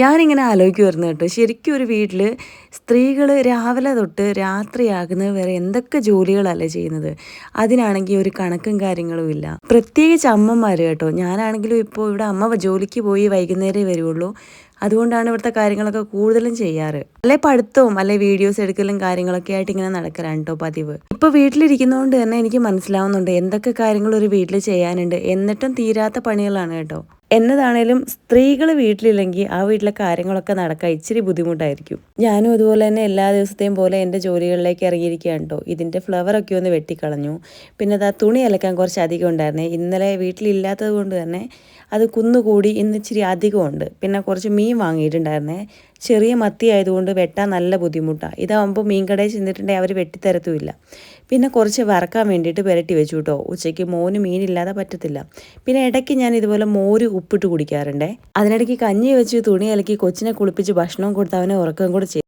ഞാനിങ്ങനെ ആലോചിക്കുമായിരുന്നു കേട്ടോ. ശരിക്കും ഒരു വീട്ടിൽ സ്ത്രീകൾ രാവിലെ തൊട്ട് രാത്രിയാകുന്നത് വരെ എന്തൊക്കെ ജോലികളല്ലേ ചെയ്യുന്നത്. അതിനാണെങ്കിൽ ഒരു കണക്കും കാര്യങ്ങളും ഇല്ല. പ്രത്യേകിച്ച് അമ്മമാർ കേട്ടോ. ഞാനാണെങ്കിലും ഇപ്പോൾ ഇവിടെ അമ്മ ജോലിക്ക് പോയി വൈകുന്നേരമേ വരുള്ളൂ. അതുകൊണ്ടാണ് ഇവിടുത്തെ കാര്യങ്ങളൊക്കെ കൂടുതലും ചെയ്യാറ്. അല്ലെ പഠിത്തവും അല്ലെ വീഡിയോസ് എടുക്കലും കാര്യങ്ങളൊക്കെ ആയിട്ട് ഇങ്ങനെ നടക്കലാണ് കേട്ടോ പതിവ്. ഇപ്പോൾ വീട്ടിലിരിക്കുന്നതുകൊണ്ട് തന്നെ എനിക്ക് മനസ്സിലാവുന്നുണ്ട് എന്തൊക്കെ കാര്യങ്ങൾ ഒരു വീട്ടിൽ ചെയ്യാനുണ്ട്. എന്നിട്ടും തീരാത്ത പണികളാണ് കേട്ടോ. എന്നതാണേലും സ്ത്രീകൾ വീട്ടിലില്ലെങ്കിൽ ആ വീട്ടിലെ കാര്യങ്ങളൊക്കെ നടക്കാൻ ഇച്ചിരി ബുദ്ധിമുട്ടായിരിക്കും. ഞാനും അതുപോലെ തന്നെ എല്ലാ ദിവസത്തെയും പോലെ എൻ്റെ ജോലികളിലേക്ക് ഇറങ്ങിയിരിക്കുകയാണ് കേട്ടോ. ഇതിൻ്റെ ഫ്ലവറൊക്കെ ഒന്ന് വെട്ടിക്കളഞ്ഞു. പിന്നെ അതാ തുണി അലക്കാൻ കുറച്ച് അധികം ഉണ്ടായിരുന്നേ. ഇന്നലെ വീട്ടിലില്ലാത്തത് കൊണ്ട് തന്നെ അത് കുന്നുകൂടി ഇന്ന് ഇച്ചിരി അധികമുണ്ട്. പിന്നെ കുറച്ച് മീൻ വാങ്ങിയിട്ടുണ്ടായിരുന്നേ. ചെറിയ മത്തി ആയതുകൊണ്ട് വെട്ടാൻ നല്ല ബുദ്ധിമുട്ടാണ്. ഇതാകുമ്പോൾ മീൻ കടയിൽ ചെന്നിട്ടുണ്ടെങ്കിൽ അവർ വെട്ടിത്തരത്തുമില്ല. പിന്നെ കുറച്ച് വറക്കാൻ വേണ്ടിയിട്ട് പുരട്ടി വെച്ചു കേട്ടോ. ഉച്ചയ്ക്ക് മോന് മീനില്ലാതെ പറ്റത്തില്ല. പിന്നെ ഇടയ്ക്ക് ഞാൻ ഇതുപോലെ മോര് ഉപ്പിട്ട് കുടിക്കാറുണ്ടേ. അതിനിടയ്ക്ക് കഞ്ഞി വെച്ച് തുണി അലക്കി കൊച്ചിനെ കുളിപ്പിച്ച് ഭക്ഷണം കൊടുത്ത് അവനെ ഉറക്കം കൂടെ ചെയ്യും.